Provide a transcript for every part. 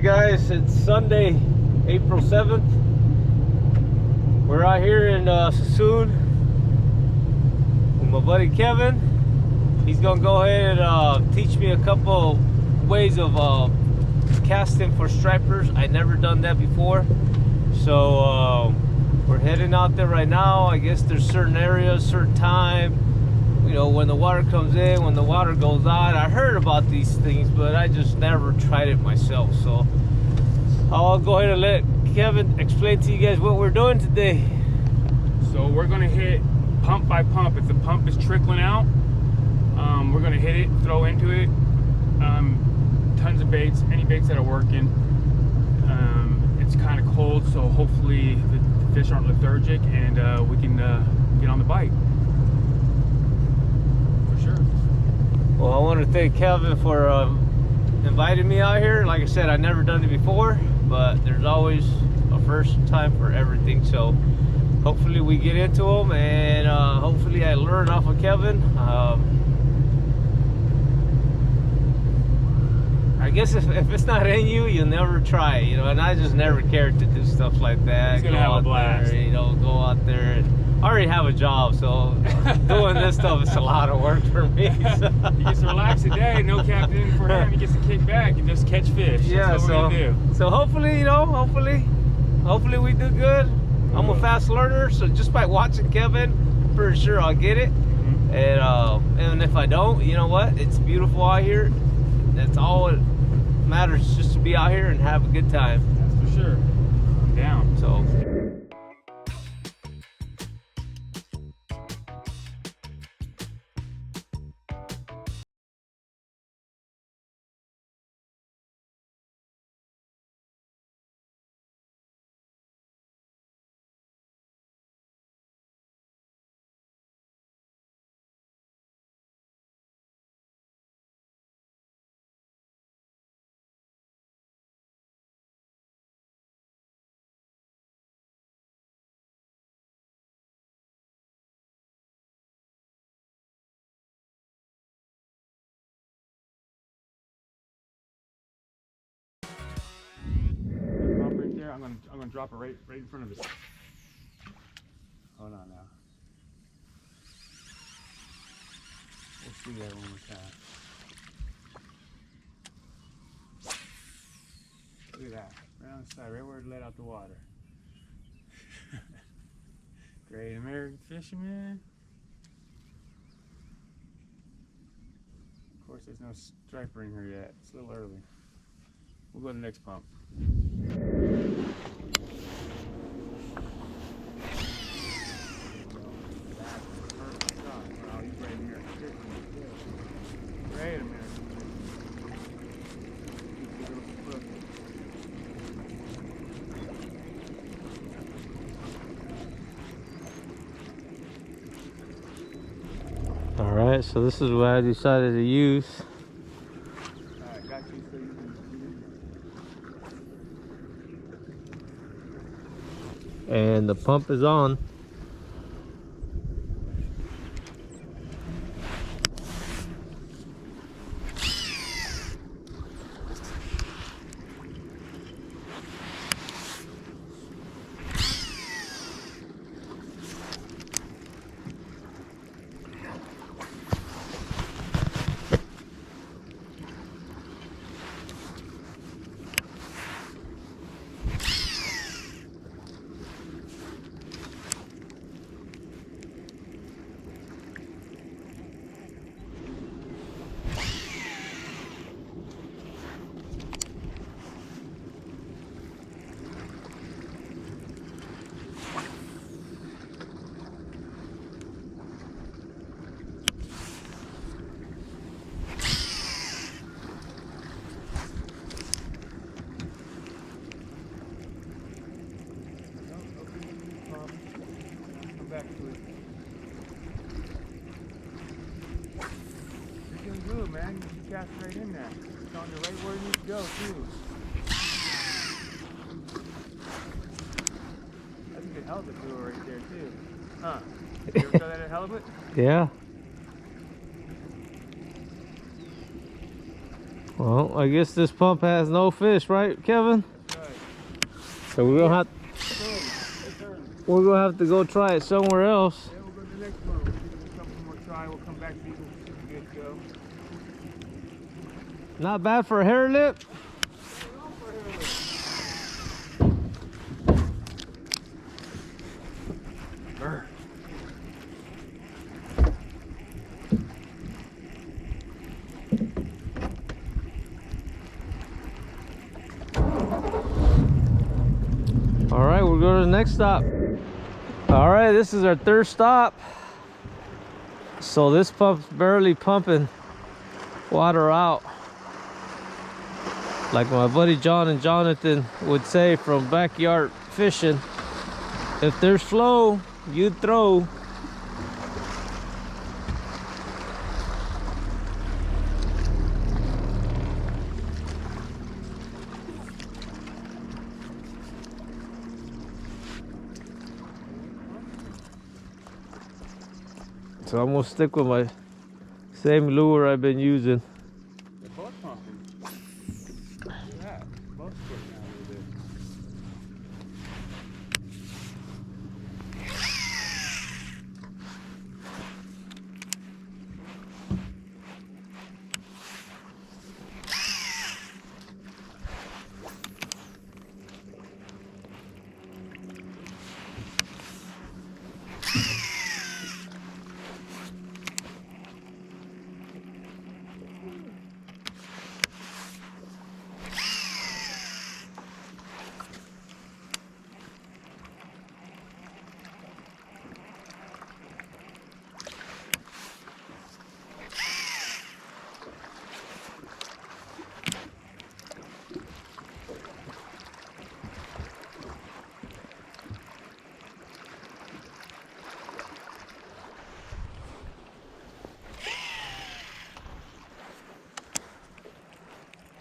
Alright guys, it's Sunday, April 7th. We're out here in Suisun with my buddy Kevin. He's gonna go ahead and teach me a couple ways of casting for stripers. I never done that before. So we're heading out there right now. I guess there's certain areas, certain time, you know, when the water comes in, when the water goes out. I heard about these things, but I just never tried it myself. So I'll go ahead and let Kevin explain to you guys what we're doing today. So we're gonna hit pump by pump. If the pump is trickling out, we're gonna hit it, throw into it. Tons of baits, any baits that are working. It's kind of cold, so hopefully the fish aren't lethargic and we can get on the bite. Well, I want to thank Kevin for inviting me out here. Like I said, I've never done it before, but there's always a first time for everything. So hopefully we get into them, and hopefully I learn off of Kevin. I guess if it's not in you, you'll never try it, you know. And I just never cared to do stuff like that. He's gonna have a blast. There, you know, go out there and I already have a job, so doing this stuff is a lot of work for me. So. He gets to relax today, no captain for him. He gets to kick back and just catch fish. Yeah, that's what we're gonna do. So hopefully, you know, hopefully we do good. I'm a fast learner, so just by watching Kevin, I'm pretty sure I'll get it. And if I don't, you know what? It's beautiful out here. That's all it matters, just to be out here and have a good time. That's for sure. I'm down. So. I'm gonna drop it right in front of us. Hold on now. Let's see that one more time. Look at that. Right on the side, right where it let out the water. Great American fisherman. Of course, there's no striper in here yet. It's a little early. We'll go to the next pump. Great American. All right, so this is what I decided to use. Alright, got you so you can And the pump is on. back to it. You're doing good, man. You cast right in there. It's on the right where it needs to go, too. That's a good halibut lure right there, too. Huh? You ever throw that at halibut? Yeah. Well, I guess this pump has no fish, right, Kevin? Right. So we're gonna have to go try it somewhere else. Yeah, we'll go to the next one. We'll give it a couple more try. We'll come back to these ones. See if we get go. Not bad for a hair lip. Burr. All right, we'll go to the next stop. All right, this is our third stop. So this pump's barely pumping water out. Like my buddy John and Jonathan would say from backyard fishing, if there's flow, you throw. So I'm gonna stick with my same lure I've been using. They're both pumping. Look at that. Both squirting out a little bit.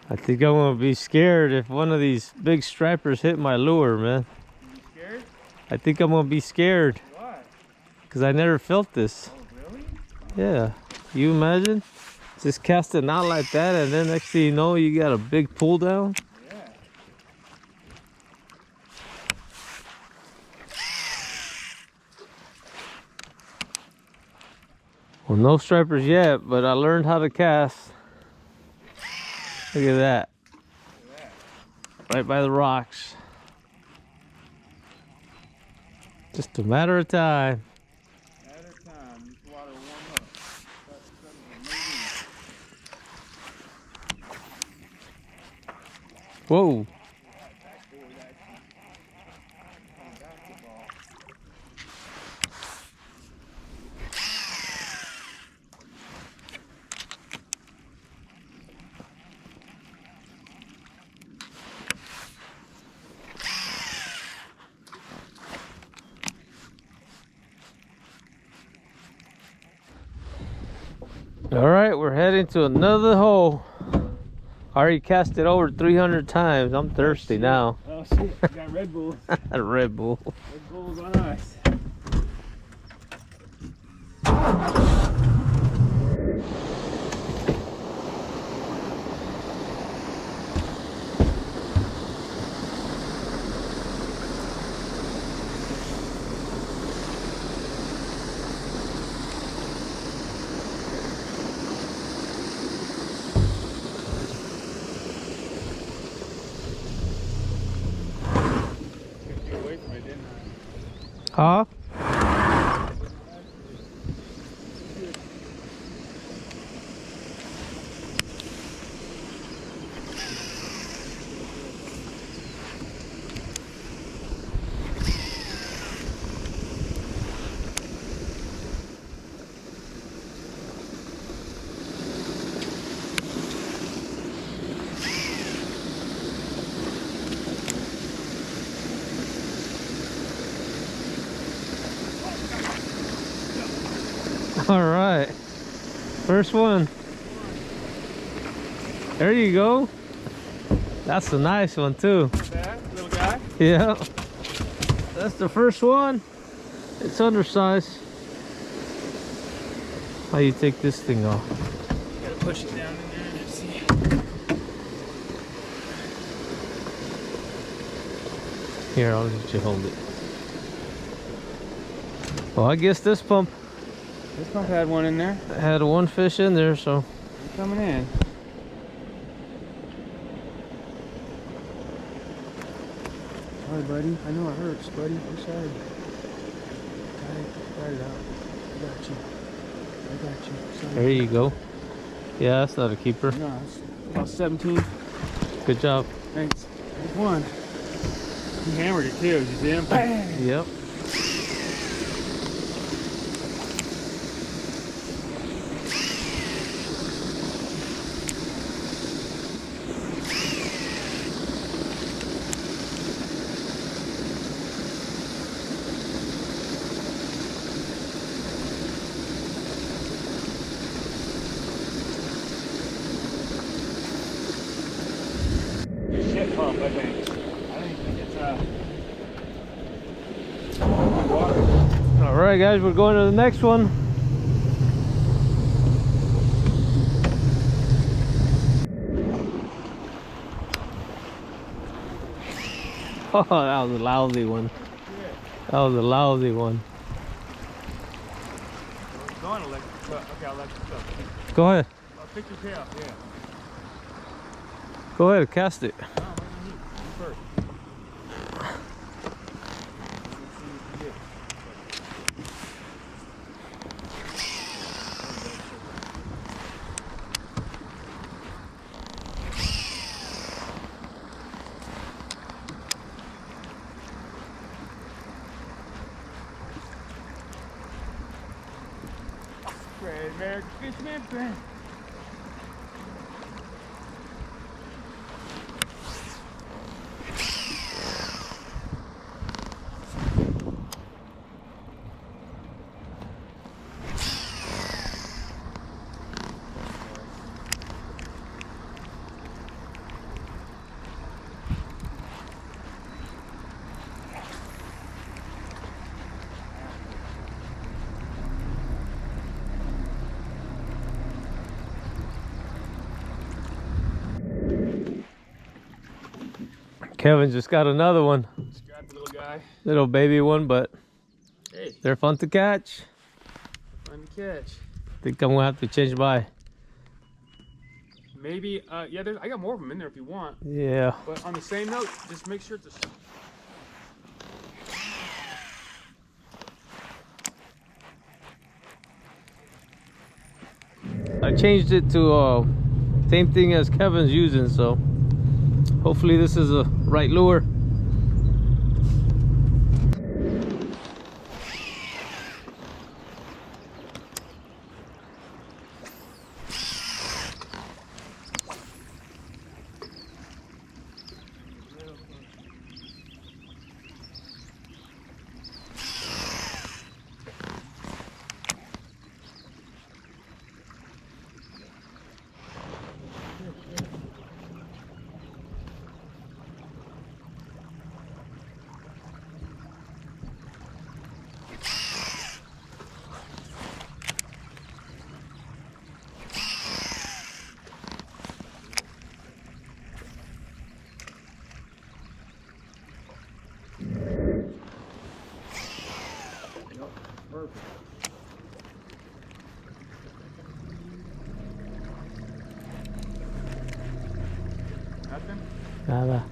I think I'm gonna be scared if one of these big stripers hit my lure, man. You scared? I think I'm gonna be scared Why? because I never felt this. Oh, really? Yeah, you imagine just casting out like that, and then next thing you know, you got a big pull down. Yeah. Well, no stripers yet, but I learned how to cast. Look at that, Look at that. right by the rocks. Just a matter of time. Matter of time. This water will warm up. That's amazing. Whoa. Backboard action. On basketball. All right, we're heading to another hole. I already cast it over 300 times. I'm thirsty now. Oh shit, you got Red Bull. A Red Bull. Red Bull's on ice. Get away from it, didn't I? Huh? All right, first one. There you go. That's a nice one too. Not bad, little guy. Yeah, that's the first one. It's undersized. How you take this thing off? You gotta push it down in there and see. Here, I'll let you hold it. Well, I guess this pump had one in there. had one fish in there, so. He's coming in. Sorry, buddy. I know it hurts, buddy. I'm sorry. Got it out. I got you. I got you. Sorry. There you go. Yeah, that's not a keeper. No, it's about 17. Good job. Thanks. There's one. He hammered it too. Did you see him? Bang! Yep. Shit pump, I think. I think it's water. All right, guys, we're going to the next one. Oh, that was a lousy one. That was a lousy one. Going electric truck. Okay, I'll let you go. Go ahead. I'll pick your tail. Yeah. Go ahead, cast it. No, what do you need? You first. Great American Fisherman friend. Kevin just got another one. Just grab the little guy. Little baby one, but Hey, they're fun to catch. fun to catch. I think I'm gonna have to change by. Maybe, yeah, I got more of them in there if you want. Yeah. But on the same note, just make sure it's I changed it to same thing as Kevin's using, so hopefully this is a right lure. perfect. Nothing? Nada.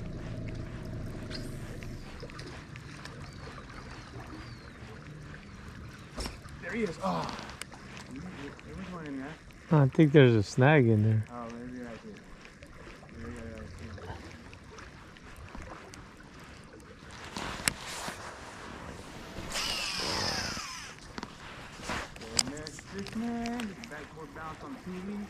There he is. Oh. There was one in there. I think there's a snag in there. Oh, maybe I did. Maybe I did. Next fish man. Backboard bounce on TV.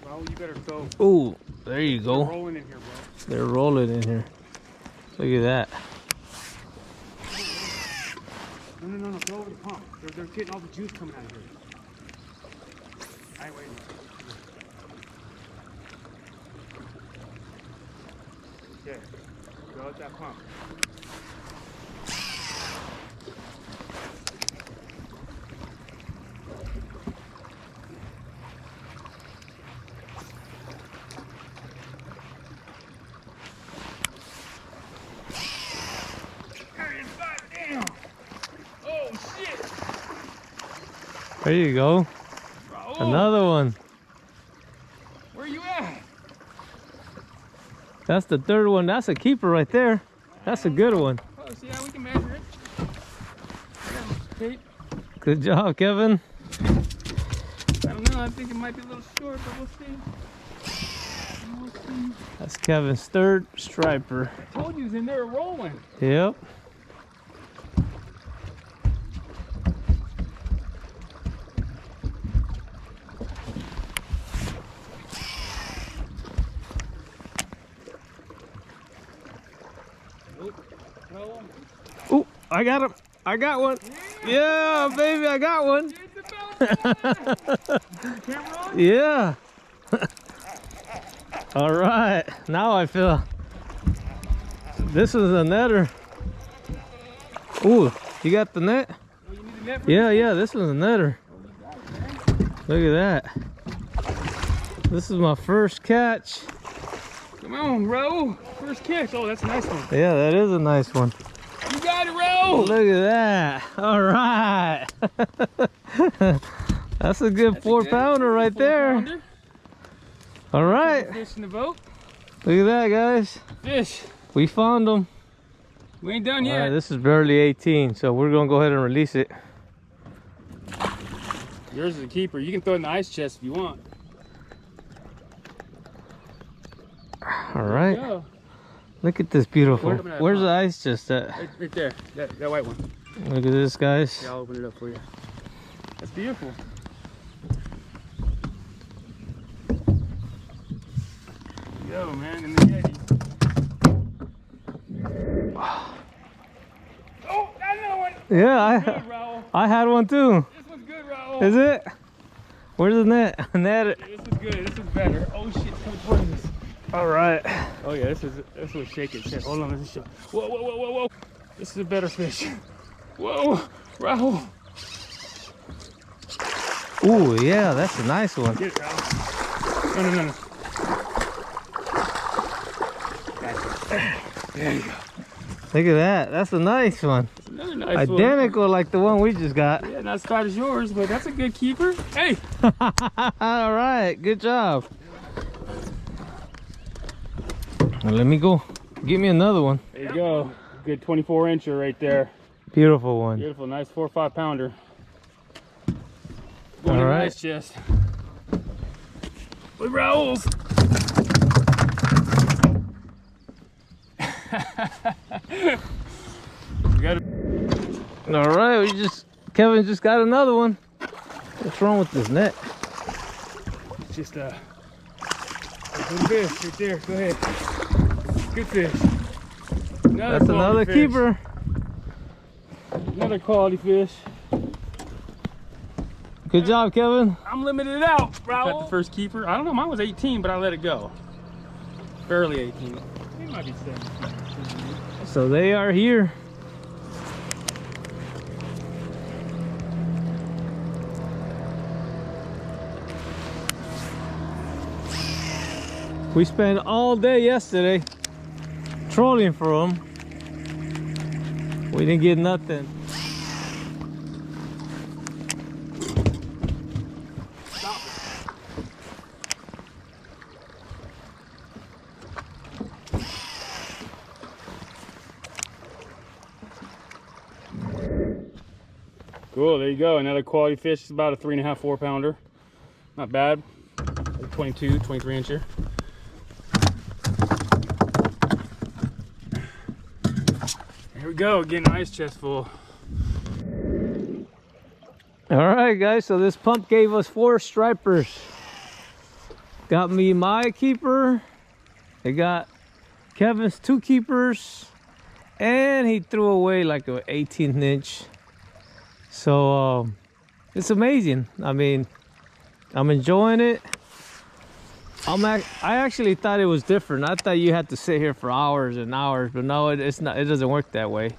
Well, you better go. Oh, there you They're go. rolling in here, bro. They're rolling in here. Look at that. No, go over the pump. They're getting all the juice coming out of here. I ain't waiting. Okay, go at that pump. There you go. Raul, Another one. where you at? That's the third one. That's a keeper right there. That's a good one. Oh, see how we can measure it. Okay. Good job, Kevin. I don't know. I think it might be a little short, but we'll see. We'll see. That's Kevin's third striper. I told you, in there rolling. Yep. Oh, I got him. I got one. Yeah, baby, I got one. Yeah. All right. Now I feel this is a netter. Ooh, you got the net? Yeah, yeah, this is a netter. Look at that. This is my first catch. Come on, Raul. First catch. Oh, that's a nice one. Yeah, that is a nice one. You got it, Raul. Look at that. All right. That's a good 4-pounder right there. Pounder. All right. Fish in the boat. Look at that, guys. Fish. We found them. We ain't done All yet. right, this is barely 18, so we're going to go ahead and release it. Yours is a keeper. You can throw it in the ice chest if you want. All right. Go. Look at this beautiful. Where's Where's the ice chest at? Right there. That white one. Look at this, guys. Yeah, I'll open it up for you. That's beautiful. Go, man, in the Yeti. Oh, another one. Yeah, Good, Raul. I had one too. This one's good, Raul. Is it? Where's the net? Net. Yeah, this is good. This is better. Oh shit, it's coming towards us. All right. Oh yeah, this was shaking. Shit. Hold on, let me show. Whoa, whoa, whoa, whoa, whoa. This is a better fish. Whoa, Raul. Ooh, yeah, that's a nice one. Get it, Raul. No, no, no, no. There you go. Look at that. That's a nice one. That's another nice one. Identical like the one we just got. Yeah, not as fat as yours, but that's a good keeper. Hey. All right, good job. Now let me go. Give me another one. There you go. Good 24-incher right there. Beautiful one. Beautiful, nice 4 or 5 pounder. All right. Nice chest. With Raul's. Got it. All right, Kevin just got another one. What's wrong with this net? It's just a good fish right there. Go ahead. Good fish. That's another fish. keeper. Another quality fish. Good job, Kevin. I'm limited it out, Raul. Got the first keeper. I don't know, mine was 18, but I let it go. Barely 18. It might be 17. So they are here. We spent all day yesterday trolling for them. We didn't get nothing. Cool, there you go. Another quality fish. It's about a 3.5, 4 pounder. Not bad. 22, 23 incher. Here we go, getting an ice chest full. All right, guys, so this pump gave us 4 stripers. Got me my keeper. It got Kevin's 2 keepers. And he threw away like an 18th inch. So it's amazing. I mean, I'm enjoying it. I actually thought it was different. I thought you had to sit here for hours and hours, but no, it's not. It doesn't work that way.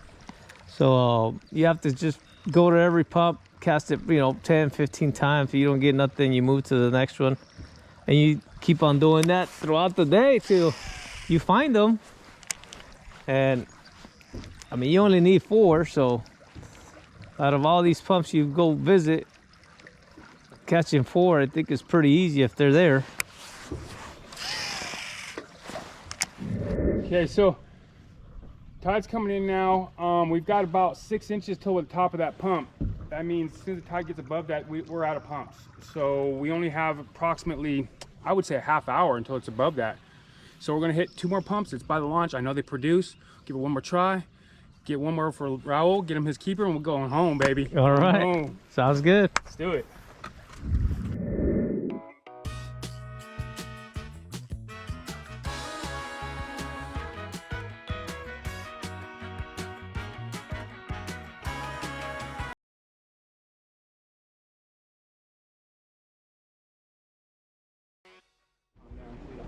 So you have to just go to every pump, cast it, 10, 15 times. If you don't get nothing, you move to the next one, and you keep on doing that throughout the day till you find them. And I mean, you only need 4, so out of all these pumps you go visit, catching 4, I think, is pretty easy if they're there. Okay, so tide's coming in now. We've got about 6 inches till the top of that pump. That means as soon as the tide gets above that, we're out of pumps. So we only have approximately, I would say, a half hour until it's above that. So we're gonna hit 2 more pumps. It's by the launch. I know they produce. Give it one more try. Get one more for Raul. Get him his keeper, and we're going home, baby. All right. Home. Sounds good. Let's do it.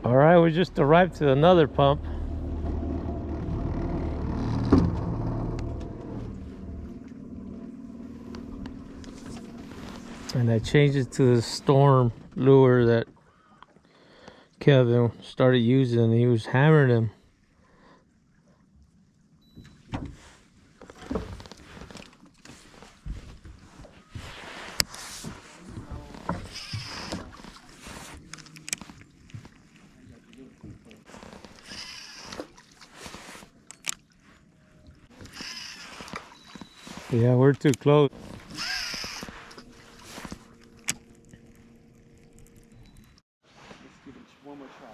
All right, we just arrived to another pump. And I changed it to the storm lure that Kevin started using. He was hammering them. Yeah, we're too close. Let's give it one more try.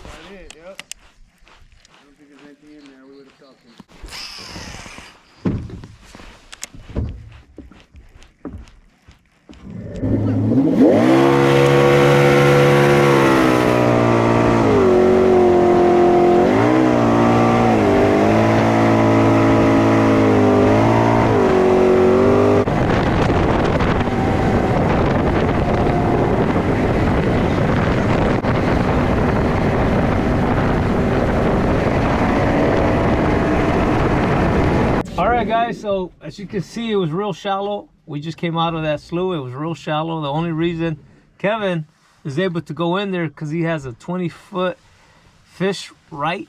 That's it, yep. I don't think there's anything in there. We would have felt it. Alright guys, so as you can see, it was real shallow. We just came out of that slough. It was real shallow. The only reason Kevin is able to go in there because he has a 20-foot fish right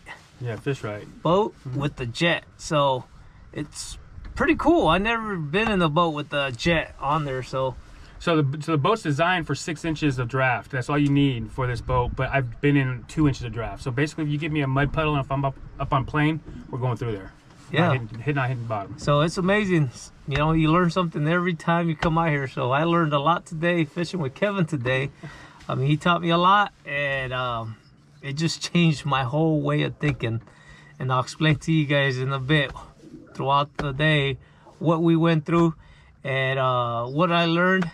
boat with the jet. So it's pretty cool. I never been in a boat with the jet on there. So the boat's designed for 6 inches of draft. That's all you need for this boat. But I've been in 2 inches of draft. So basically, if you give me a mud puddle and if I'm up on plane, we're going through there. yeah, Not hitting bottom. so it's amazing. You know, you learn something every time you come out here. So I learned a lot today fishing with Kevin today. I mean, he taught me a lot, and it just changed my whole way of thinking. And I'll explain to you guys in a bit throughout the day what we went through and what I learned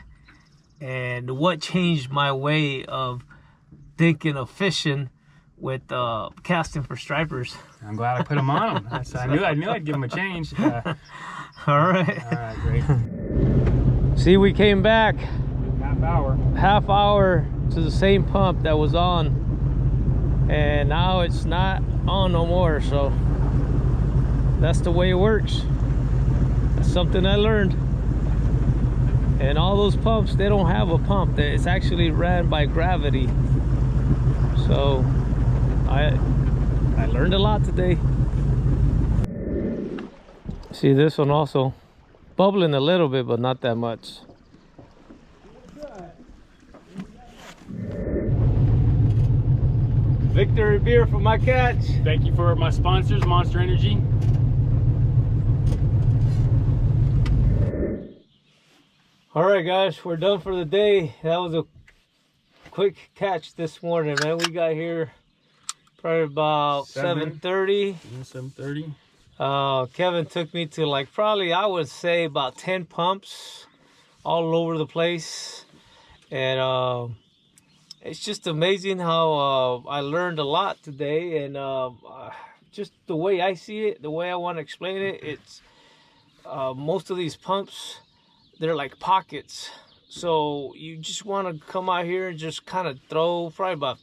and what changed my way of thinking of fishing with casting for stripers. I'm glad I put them on them. I knew I'd give them a change. All right. All right, great. See, we came back Half hour. to the same pump that was on, and now it's not on no more. So that's the way it works. That's something I learned. And all those pumps, they don't have a pump. It's actually ran by gravity. So I learned a lot today. See, this one also bubbling a little bit, but not that much. Victory beer for my catch. Thank you for my sponsors, Monster Energy. All right, guys, we're done for the day. That was a quick catch this morning, man. We got here probably about 7:30. 7:30. Kevin took me to like probably, I would say, about 10 pumps all over the place. And it's just amazing how I learned a lot today. And just the way I see it, the way I want to explain it, it's most of these pumps, they're like pockets. So you just want to come out here and just kind of throw probably about,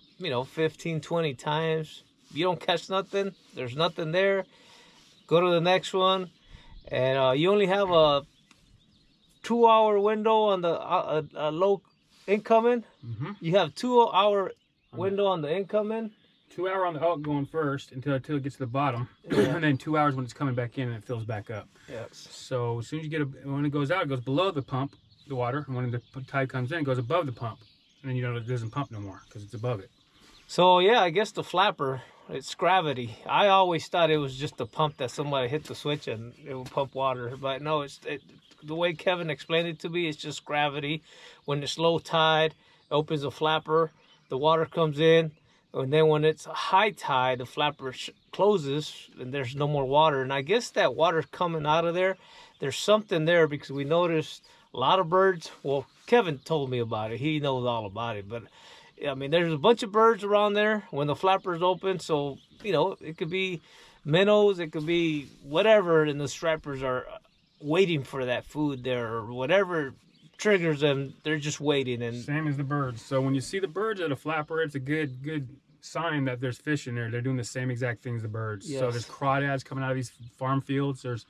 15, 20 times. You don't catch nothing, there's nothing there, go to the next one. And you only have a 2-hour window on the low incoming. You have 2-hour window on the incoming, 2 hour on the outgoing first until it gets to the bottom, and then 2 hours when it's coming back in and it fills back up. Yes. So as soon as you get when it goes out, it goes below the pump, the water, and when the tide comes in, it goes above the pump, and then it doesn't pump no more because it's above it. So yeah, I guess the flapper, it's gravity. I always thought it was just a pump that somebody hit the switch and it would pump water, but no, the way Kevin explained it to me, it's just gravity. When it's low tide, it opens the flapper, the water comes in, and then when it's high tide, the flapper closes and there's no more water. And I guess that water coming out of there, there's something there because we noticed a lot of birds. Well, Kevin told me about it. He knows all about it. But, I mean, there's a bunch of birds around there when the flapper's open. So, you know, it could be minnows, it could be whatever, and the stripers are waiting for that food there or whatever triggers them. They're just waiting. And same as the birds. So when you see the birds at a flapper, it's a good sign that there's fish in there. They're doing the same exact things the birds. Yes. So there's crawdads coming out of these farm fields. There's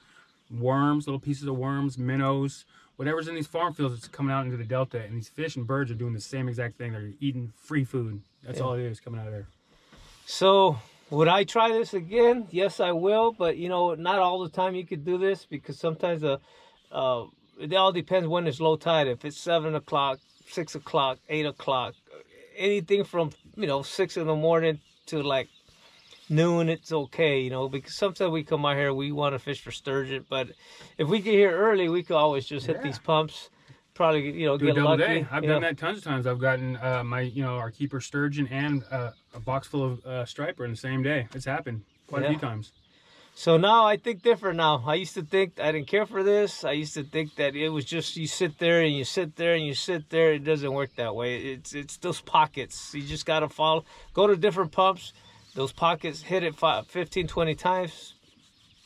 worms, little pieces of worms, minnows, whatever's in these farm fields, it's coming out into the delta. And these fish and birds are doing the same exact thing. They're eating free food. That's all it is coming out of there. So would I try this again? Yes, I will. But, you know, not all the time you could do this because sometimes it all depends when it's low tide. If it's 7 o'clock, 6 o'clock, 8 o'clock, anything from, you know, 6 in the morning to like noon, it's okay, you know, because sometimes we come out here, we want to fish for sturgeon. But if we get here early, we could always just hit these pumps. Probably, you know, do get lucky. Day. I've done that tons of times. I've gotten our keeper sturgeon and a box full of striper in the same day. It's happened quite a few times. So now I think different now. I used to think I didn't care for this. I used to think that it was just you sit there and you sit there and you sit there. It doesn't work that way. It's those pockets. You just got to follow. Go to different pumps. Those pockets, hit it 15, 20 times.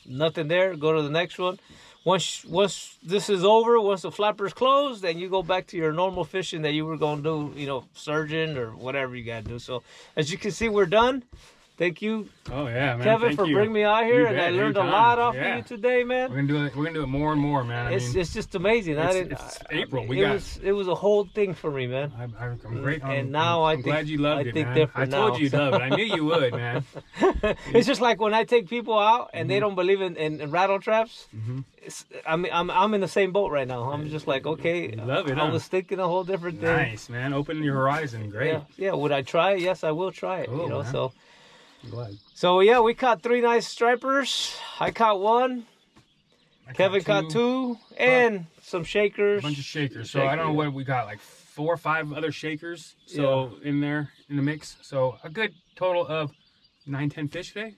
Nothing there. Go to the next one. Once this is over, once the flapper's closed, then you go back to your normal fishing that you were going to do, you know, sturgeon or whatever you got to do. So as you can see, we're done. Thank you, Kevin, for bringing me out here, and I learned a lot off of you today, man. We're gonna do it more and more, man. It's just amazing. It's April. It was a whole thing for me, man. I'm great. I'm glad you loved it, man. I told you you'd love it. I knew you would, man. It's just like when I take people out and they don't believe in rattle traps. I'm in the same boat right now. I'm just like, okay, love it, I was thinking a whole different thing. Nice, man. Opening your horizon. Great. Yeah. Would I try it? Yes, I will try it. Cool, you know, man. So. Glad. So yeah, we caught 3 nice stripers. I caught 1. Kevin caught 2, and some shakers. A bunch of shakers. So I don't know what we got, like 4 or 5 other shakers. So in there in the mix. So a good total of 9, 10 fish today.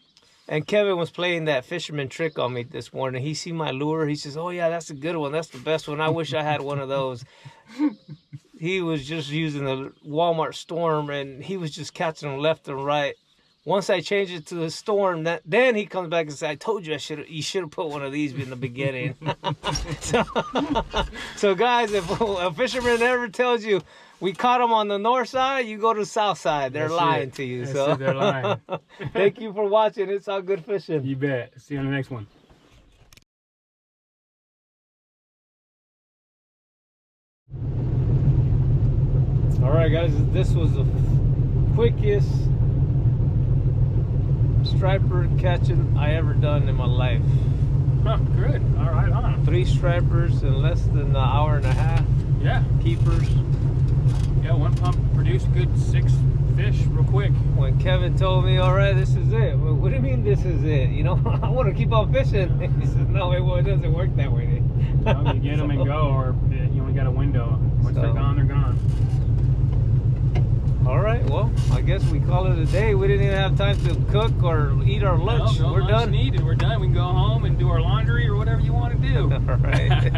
And Kevin was playing that fisherman trick on me this morning. He seen my lure. He says, "Oh yeah, that's a good one. That's the best one. I wish I had one of those." He was just using the Walmart Storm, and he was just catching them left and right. Once I changed it to the Storm, then he comes back and says, "I told you you should have put one of these in the beginning." so guys, if a fisherman ever tells you we caught them on the north side, you go to the south side. They're lying to you. So they're lying. Thank you for watching. It's all good fishing. You bet. See you on the next one. All right, guys. This was the quickest striper catching I ever done in my life. Huh, good. All right, on. 3 stripers in less than an hour and a half. Yeah. Keepers. Yeah, 1 pump produced good 6 fish real quick. When Kevin told me, all right, this is it. Well, what do you mean this is it? You know, I want to keep on fishing. He says, no, it doesn't work that way. You get them and go, or you only got a window. Once they're gone, they're gone. All right, well, I guess we call it a day. We didn't even have time to cook or eat our lunch. No, we're done. Needed. We're done. We can go home and do our laundry or whatever you want to do. All right.